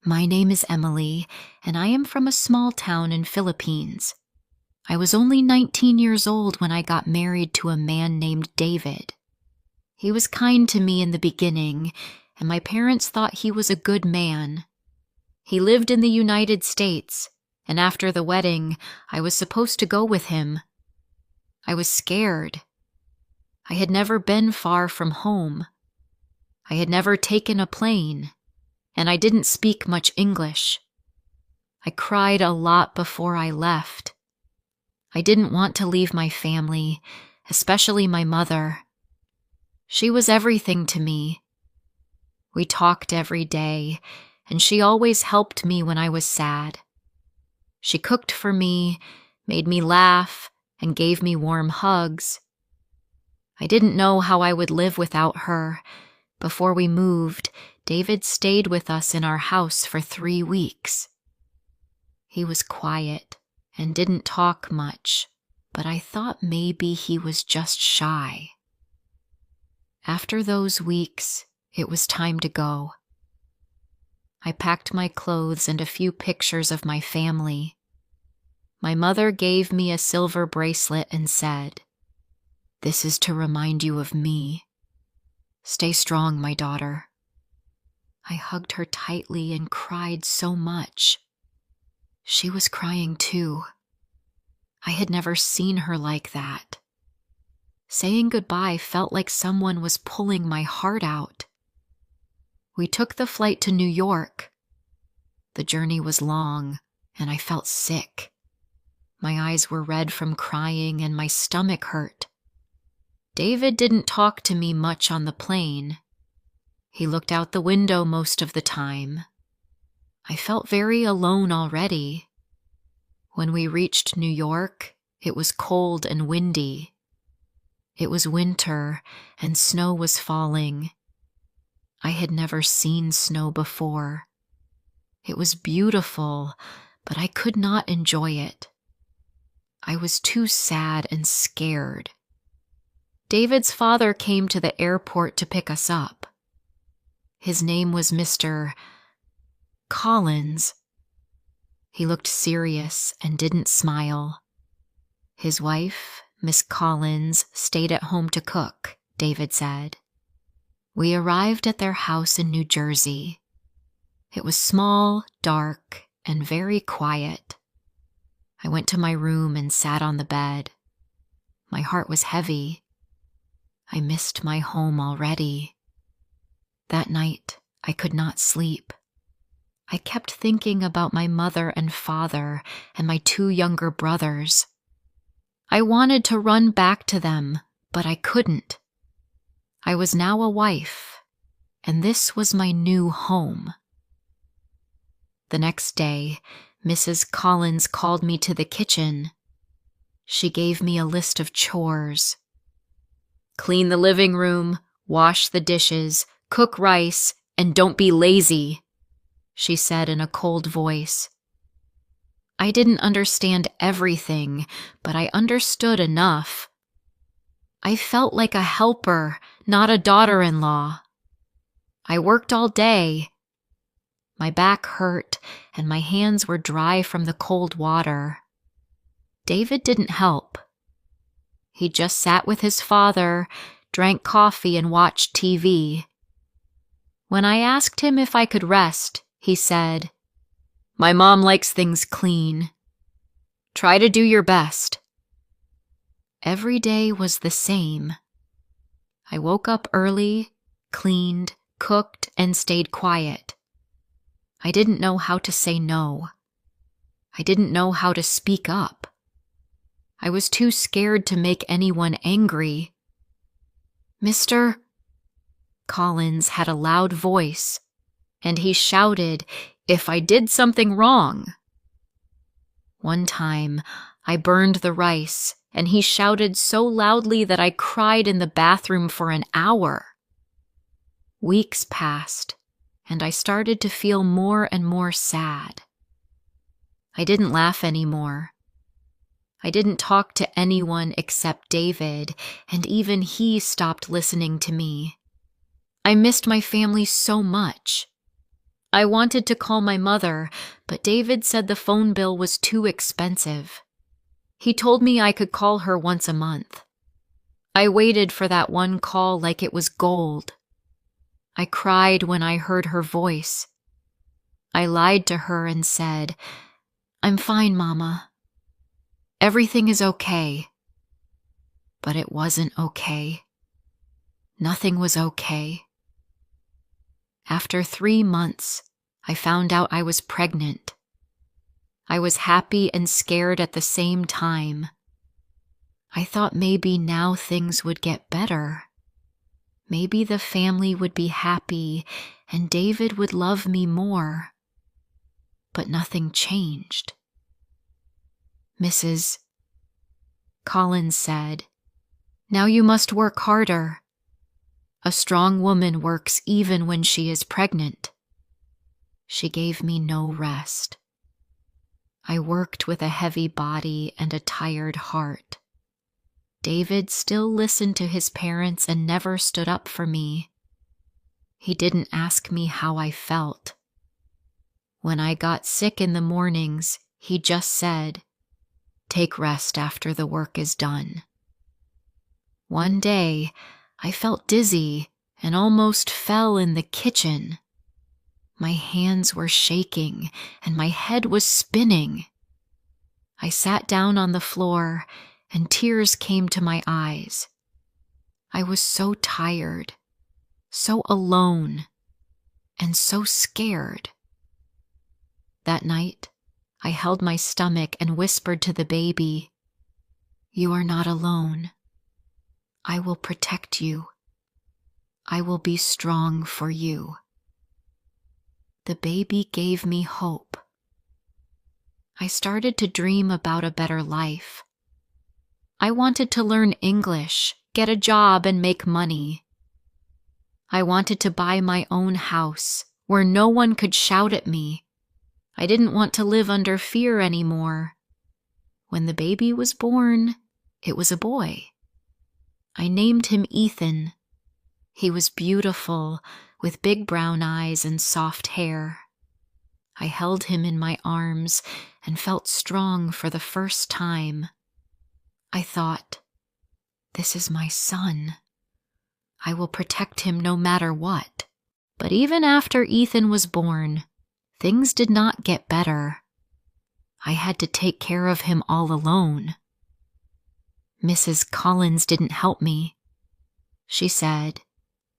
My name is Emily, and I am from a small town in Philippines. I was only 19 years old when I got married to a man named David. He was kind to me in the beginning, and my parents thought he was a good man. He lived in the United States, and after the wedding, I was supposed to go with him. I was scared. I had never been far from home. I had never taken a plane, and I didn't speak much English. I cried a lot before I left. I didn't want to leave my family, especially my mother. She was everything to me. We talked every day, and she always helped me when I was sad. She cooked for me, made me laugh, and gave me warm hugs. I didn't know how I would live without her. Before we moved, David stayed with us in our house for 3 weeks. He was quiet and didn't talk much, but I thought maybe he was just shy. After those weeks, it was time to go. I packed my clothes and a few pictures of my family. My mother gave me a silver bracelet and said, "This is to remind you of me. Stay strong, my daughter." I hugged her tightly and cried so much. She was crying too. I had never seen her like that. Saying goodbye felt like someone was pulling my heart out. We took the flight to New York. The journey was long, and I felt sick. My eyes were red from crying, and my stomach hurt. David didn't talk to me much on the plane. He looked out the window most of the time. I felt very alone already. When we reached New York, it was cold and windy. It was winter, and snow was falling. I had never seen snow before. It was beautiful, but I could not enjoy it. I was too sad and scared. David's father came to the airport to pick us up. His name was Mr. Collins. He looked serious and didn't smile. His wife, Miss Collins, stayed at home to cook, David said. We arrived at their house in New Jersey. It was small, dark, and very quiet. I went to my room and sat on the bed. My heart was heavy. I missed my home already. That night, I could not sleep. I kept thinking about my mother and father and my 2 younger brothers. I wanted to run back to them, but I couldn't. I was now a wife, and this was my new home. The next day, Mrs. Collins called me to the kitchen. She gave me a list of chores. Clean the living room, wash the dishes, cook rice, and don't be lazy, she said in a cold voice. I didn't understand everything, but I understood enough. I felt like a helper, not a daughter-in-law. I worked all day. My back hurt, and my hands were dry from the cold water. David didn't help. He just sat with his father, drank coffee, and watched TV. When I asked him if I could rest, he said, "My mom likes things clean. Try to do your best." Every day was the same. I woke up early, cleaned, cooked, and stayed quiet. I didn't know how to say no. I didn't know how to speak up. I was too scared to make anyone angry. Mr. Collins had a loud voice, and he shouted if I did something wrong. One time, I burned the rice, and he shouted so loudly that I cried in the bathroom for an hour. Weeks passed, and I started to feel more and more sad. I didn't laugh anymore. I didn't talk to anyone except David, and even he stopped listening to me. I missed my family so much. I wanted to call my mother, but David said the phone bill was too expensive. He told me I could call her once a month. I waited for that one call like it was gold. I cried when I heard her voice. I lied to her and said, "I'm fine, Mama. Everything is okay." But it wasn't okay. Nothing was okay. After 3 months, I found out I was pregnant. I was happy and scared at the same time. I thought maybe now things would get better. Maybe the family would be happy and David would love me more. But nothing changed. Mrs. Collins said, "Now you must work harder. A strong woman works even when she is pregnant." She gave me no rest. I worked with a heavy body and a tired heart. David still listened to his parents and never stood up for me. He didn't ask me how I felt. When I got sick in the mornings, he just said, "Take rest after the work is done." One day, I felt dizzy and almost fell in the kitchen. My hands were shaking and my head was spinning. I sat down on the floor and tears came to my eyes. I was so tired, so alone, and so scared. That night, I held my stomach and whispered to the baby, "You are not alone. I will protect you. I will be strong for you." The baby gave me hope. I started to dream about a better life. I wanted to learn English, get a job, and make money. I wanted to buy my own house where no one could shout at me. I didn't want to live under fear anymore. When the baby was born, it was a boy. I named him Ethan. He was beautiful, with big brown eyes and soft hair. I held him in my arms and felt strong for the first time. I thought, this is my son. I will protect him no matter what. But even after Ethan was born, things did not get better. I had to take care of him all alone. Mrs. Collins didn't help me. She said,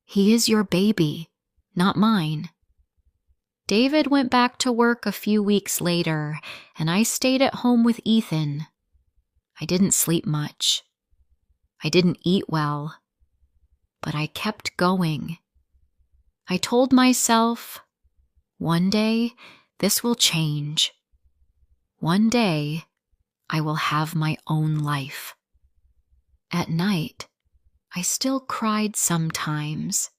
"He is your baby, not mine." David went back to work a few weeks later, and I stayed at home with Ethan. I didn't sleep much. I didn't eat well. But I kept going. I told myself, one day this will change. One day I will have my own life. At night, I still cried sometimes.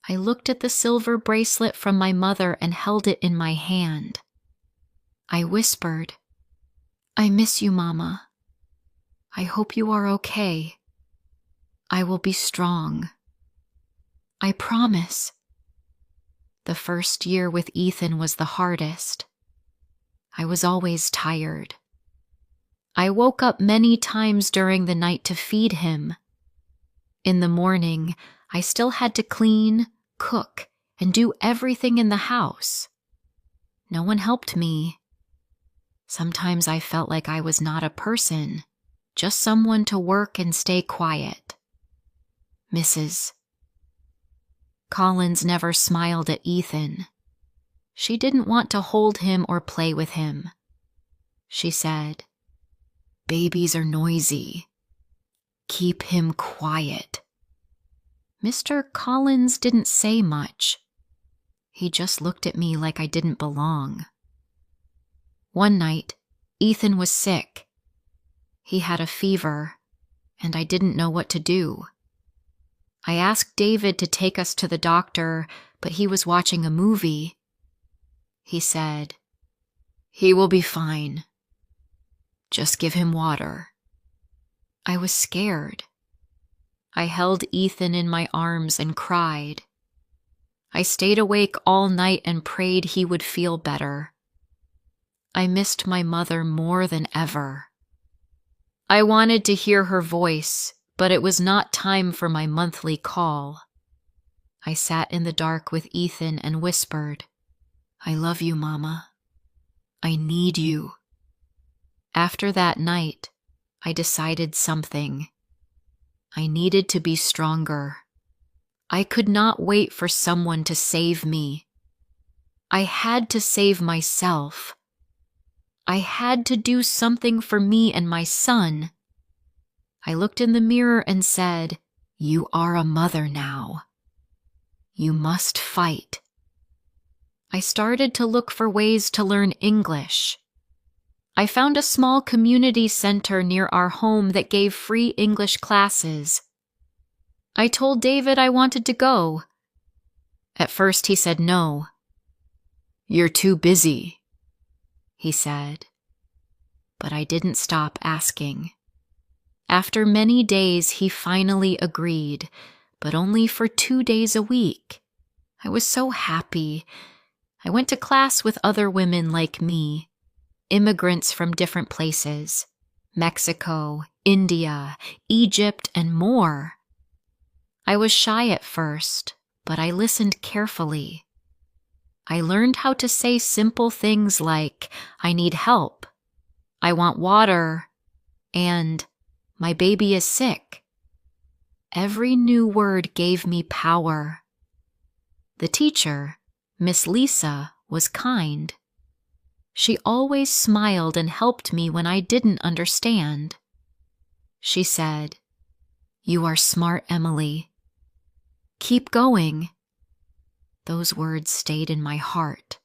I looked at the silver bracelet from my mother and held it in my hand. I whispered, "I miss you, Mama. I hope you are okay. I will be strong. I promise." The first year with Ethan was the hardest. I was always tired. I woke up many times during the night to feed him. In the morning, I still had to clean, cook, and do everything in the house. No one helped me. Sometimes I felt like I was not a person, just someone to work and stay quiet. Mrs. Collins never smiled at Ethan. She didn't want to hold him or play with him. She said, "Babies are noisy. Keep him quiet." Mr. Collins didn't say much. He just looked at me like I didn't belong. One night, Ethan was sick. He had a fever, and I didn't know what to do. I asked David to take us to the doctor, but he was watching a movie. He said, "He will be fine. Just give him water." I was scared. I held Ethan in my arms and cried. I stayed awake all night and prayed he would feel better. I missed my mother more than ever. I wanted to hear her voice, but it was not time for my monthly call. I sat in the dark with Ethan and whispered, "I love you, Mama. I need you." After that night, I decided something. I needed to be stronger. I could not wait for someone to save me. I had to save myself. I had to do something for me and my son. I looked in the mirror and said, "You are a mother now. You must fight." I started to look for ways to learn English. I found a small community center near our home that gave free English classes. I told David I wanted to go. At first he said no. "You're too busy," he said. But I didn't stop asking. After many days, he finally agreed, but only for 2 days a week. I was so happy. I went to class with other women like me, immigrants from different places, Mexico, India, Egypt, and more. I was shy at first, but I listened carefully. I learned how to say simple things like, "I need help," "I want water," and "My baby is sick." Every new word gave me power. The teacher, Miss Lisa, was kind. She always smiled and helped me when I didn't understand. She said, "You are smart, Emily. Keep going." Those words stayed in my heart.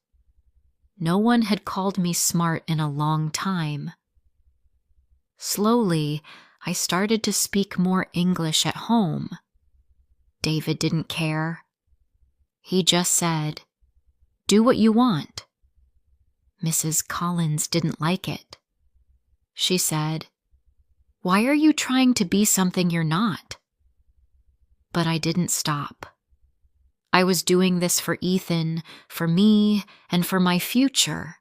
No one had called me smart in a long time. Slowly, I started to speak more English at home. David didn't care. He just said, "Do what you want." Mrs. Collins didn't like it. She said, "Why are you trying to be something you're not?" But I didn't stop. I was doing this for Ethan, for me, and for my future.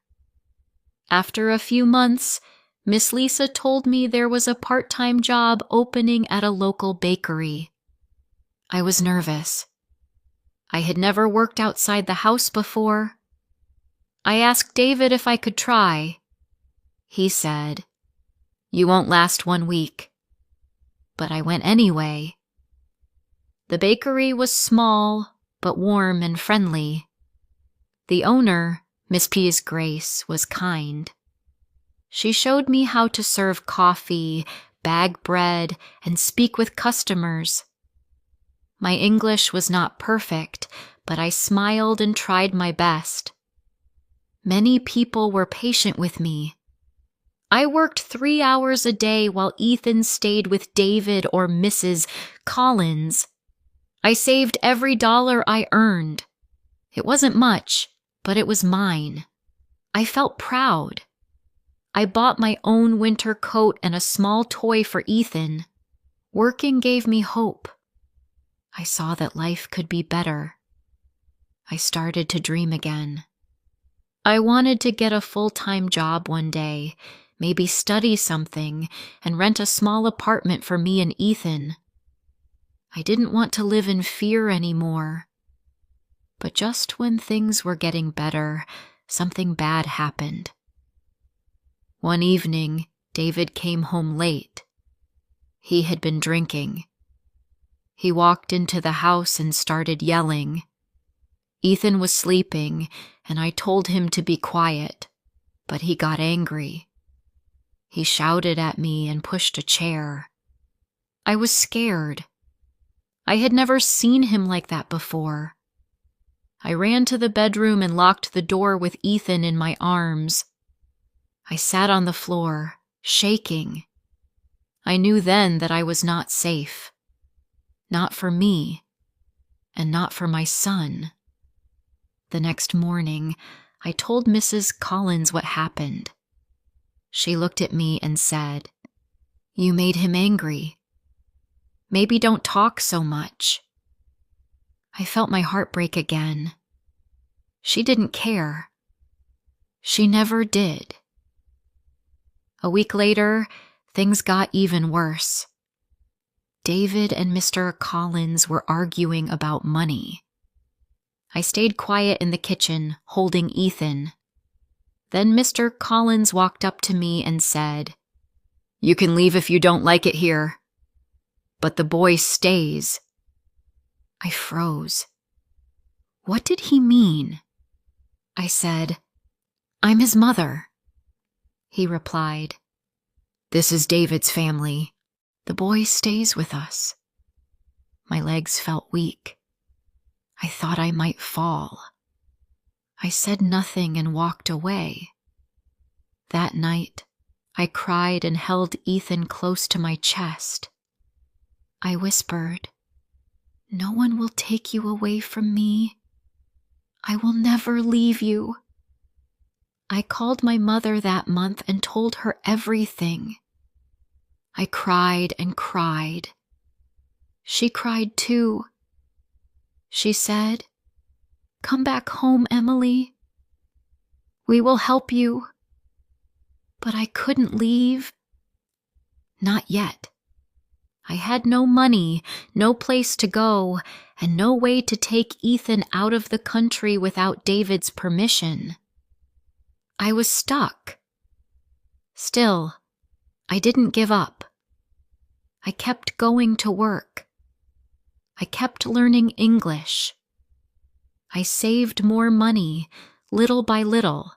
After a few months, Miss Lisa told me there was a part-time job opening at a local bakery. I was nervous. I had never worked outside the house before. I asked David if I could try. He said, "You won't last 1 week." But I went anyway. The bakery was small, but warm and friendly. The owner, Miss P.'s Grace, was kind. She showed me how to serve coffee, bag bread, and speak with customers. My English was not perfect, but I smiled and tried my best. Many people were patient with me. I worked 3 hours a day while Ethan stayed with David or Mrs. Collins. I saved every dollar I earned. It wasn't much, but it was mine. I felt proud. I bought my own winter coat and a small toy for Ethan. Working gave me hope. I saw that life could be better. I started to dream again. I wanted to get a full-time job one day, maybe study something, and rent a small apartment for me and Ethan. I didn't want to live in fear anymore. But just when things were getting better, something bad happened. One evening, David came home late. He had been drinking. He walked into the house and started yelling. Ethan was sleeping, and I told him to be quiet, but he got angry. He shouted at me and pushed a chair. I was scared. I had never seen him like that before. I ran to the bedroom and locked the door with Ethan in my arms. I sat on the floor, shaking. I knew then that I was not safe. Not for me, and not for my son. The next morning, I told Mrs. Collins what happened. She looked at me and said, "You made him angry. Maybe don't talk so much." I felt my heart break again. She didn't care. She never did. A week later, things got even worse. David and Mr. Collins were arguing about money. I stayed quiet in the kitchen, holding Ethan. Then Mr. Collins walked up to me and said, "You can leave if you don't like it here. But the boy stays." I froze. What did he mean? I said, "I'm his mother." He replied, "This is David's family. The boy stays with us." My legs felt weak. I thought I might fall. I said nothing and walked away. That night, I cried and held Ethan close to my chest. I whispered, "No one will take you away from me. I will never leave you." I called my mother that month and told her everything. I cried and cried. She cried too. She said, "Come back home, Emily. We will help you." But I couldn't leave. Not yet. I had no money, no place to go, and no way to take Ethan out of the country without David's permission. I was stuck. Still, I didn't give up. I kept going to work. I kept learning English. I saved more money, little by little.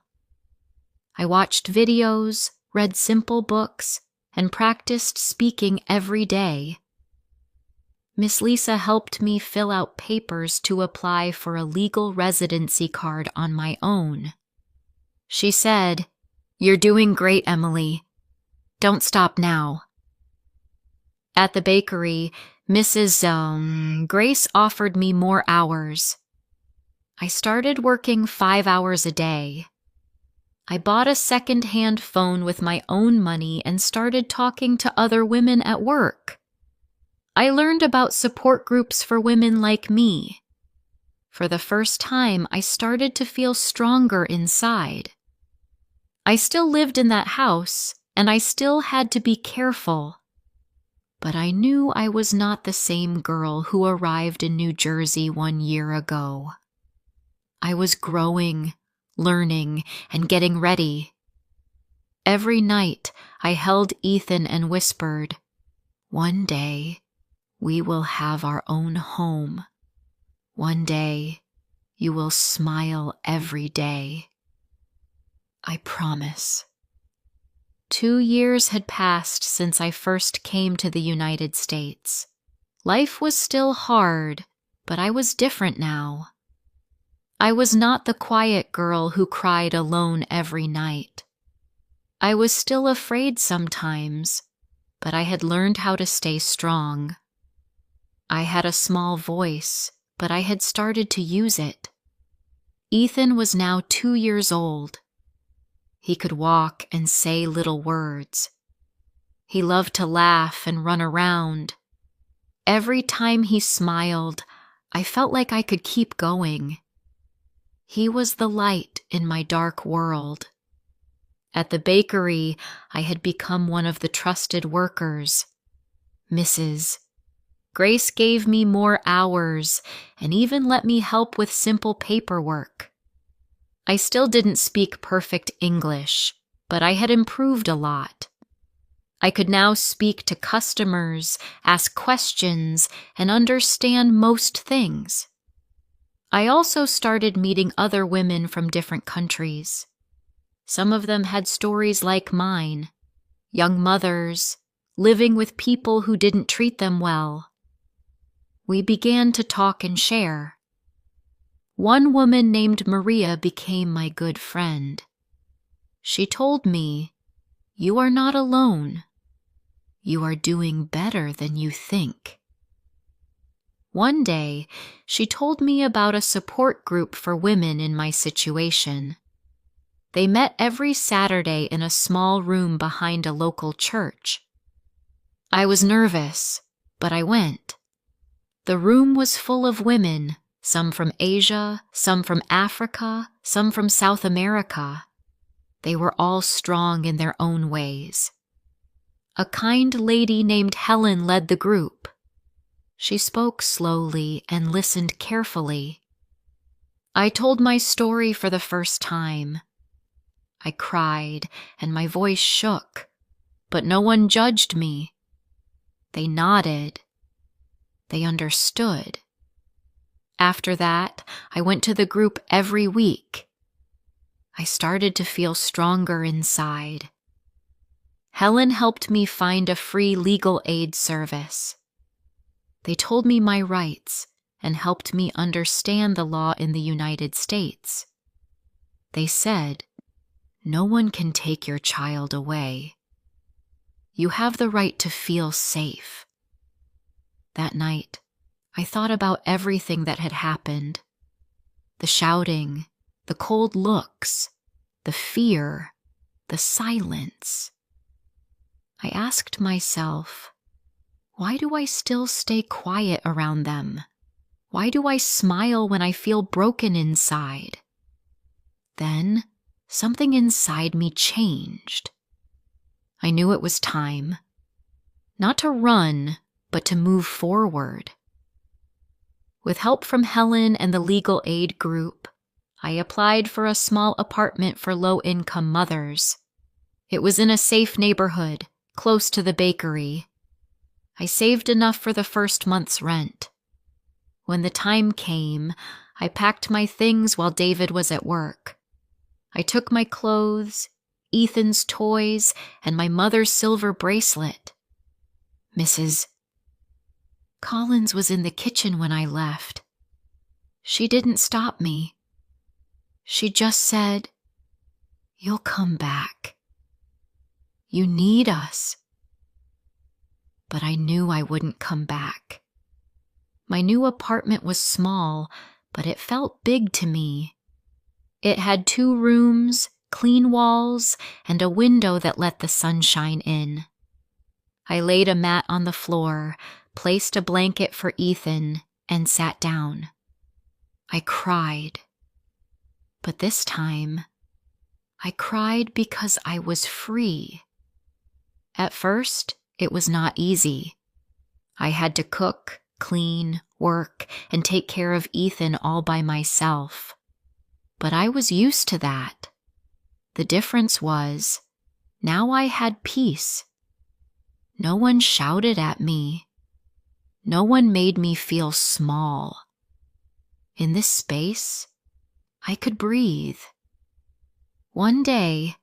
I watched videos, read simple books, and practiced speaking every day. Miss Lisa helped me fill out papers to apply for a legal residency card on my own. She said, "You're doing great, Emily. Don't stop now." At the bakery, Mrs. Grace offered me more hours. I started working 5 hours a day. I bought a second-hand phone with my own money and started talking to other women at work. I learned about support groups for women like me. For the first time, I started to feel stronger inside. I still lived in that house, and I still had to be careful. But I knew I was not the same girl who arrived in New Jersey 1 year ago. I was growing, learning, and getting ready. Every night, I held Ethan and whispered, "One day, we will have our own home. One day, you will smile every day. I promise." 2 years had passed since I first came to the United States. Life was still hard, but I was different now. I was not the quiet girl who cried alone every night. I was still afraid sometimes, but I had learned how to stay strong. I had a small voice, but I had started to use it. Ethan was now 2 years old. He could walk and say little words. He loved to laugh and run around. Every time he smiled, I felt like I could keep going. He was the light in my dark world. At the bakery, I had become one of the trusted workers. Mrs. Grace gave me more hours and even let me help with simple paperwork. I still didn't speak perfect English, but I had improved a lot. I could now speak to customers, ask questions, and understand most things. I also started meeting other women from different countries. Some of them had stories like mine, young mothers, living with people who didn't treat them well. We began to talk and share. One woman named Maria became my good friend. She told me, "You are not alone. You are doing better than you think." One day, she told me about a support group for women in my situation. They met every Saturday in a small room behind a local church. I was nervous, but I went. The room was full of women, some from Asia, some from Africa, some from South America. They were all strong in their own ways. A kind lady named Helen led the group. She spoke slowly and listened carefully. I told my story for the first time. I cried and my voice shook, but no one judged me. They nodded. They understood. After that, I went to the group every week. I started to feel stronger inside. Helen helped me find a free legal aid service. They told me my rights and helped me understand the law in the United States. They said, "No one can take your child away. You have the right to feel safe." That night, I thought about everything that had happened. The shouting, the cold looks, the fear, the silence. I asked myself, why do I still stay quiet around them? Why do I smile when I feel broken inside? Then, something inside me changed. I knew it was time. Not to run, but to move forward. With help from Helen and the legal aid group, I applied for a small apartment for low-income mothers. It was in a safe neighborhood, close to the bakery. I saved enough for the first month's rent. When the time came, I packed my things while David was at work. I took my clothes, Ethan's toys, and my mother's silver bracelet. Mrs. Collins was in the kitchen when I left. She didn't stop me. She just said, "You'll come back. You need us." But I knew I wouldn't come back. My new apartment was small, but it felt big to me. It had 2 rooms, clean walls, and a window that let the sunshine in. I laid a mat on the floor, placed a blanket for Ethan, and sat down. I cried. But this time, I cried because I was free. At first, it was not easy. I had to cook, clean, work, and take care of Ethan all by myself. But I was used to that. The difference was, now I had peace. No one shouted at me. No one made me feel small. In this space, I could breathe. One day,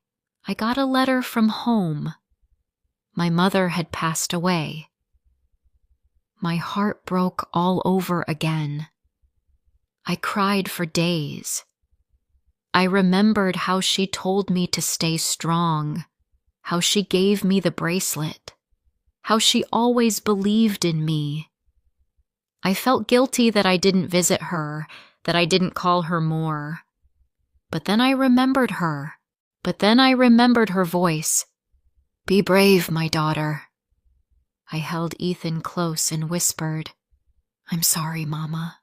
I got a letter from home. My mother had passed away. My heart broke all over again. I cried for days. I remembered how she told me to stay strong, how she gave me the bracelet, how she always believed in me. I felt guilty that I didn't visit her, that I didn't call her more. But then I remembered her. But then I remembered her voice. "Be brave, my daughter." I held Ethan close and whispered, "I'm sorry, Mama.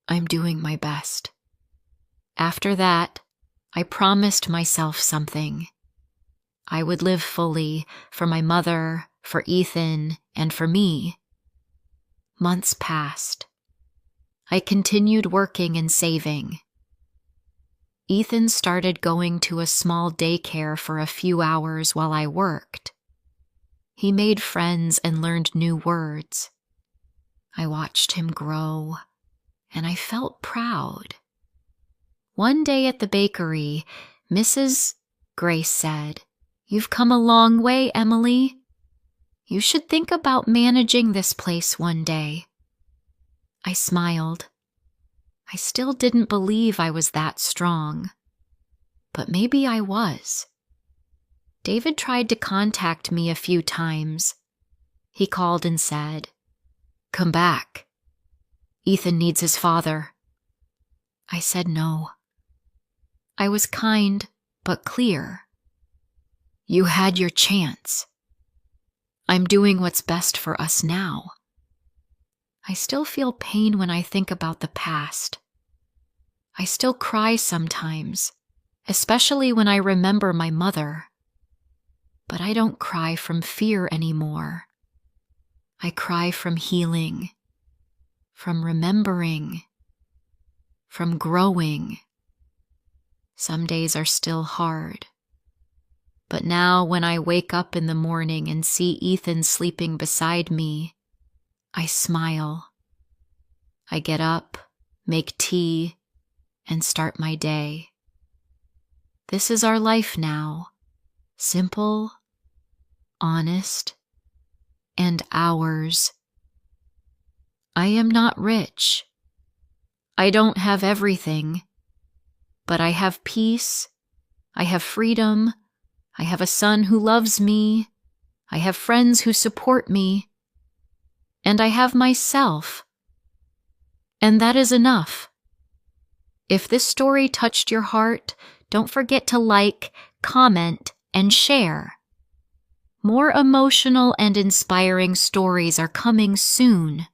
I'm doing my best." After that, I promised myself something. I would live fully for my mother, for Ethan, and for me. Months passed. I continued working and saving. Ethan started going to a small daycare for a few hours while I worked. He made friends and learned new words. I watched him grow, and I felt proud. One day at the bakery, Mrs. Grace said, "You've come a long way, Emily. You should think about managing this place one day." I smiled. I still didn't believe I was that strong. But maybe I was. David tried to contact me a few times. He called and said, "Come back. Ethan needs his father." I said no. I was kind, but clear. "You had your chance. I'm doing what's best for us now." I still feel pain when I think about the past. I still cry sometimes, especially when I remember my mother. But I don't cry from fear anymore. I cry from healing, from remembering, from growing. Some days are still hard. But now when I wake up in the morning and see Ethan sleeping beside me, I smile. I get up, make tea, and start my day. This is our life now. Simple, honest, and ours. I am not rich. I don't have everything, but I have peace. I have freedom. I have a son who loves me. I have friends who support me. And I have myself. And that is enough. If this story touched your heart, don't forget to like, comment, and share. More emotional and inspiring stories are coming soon.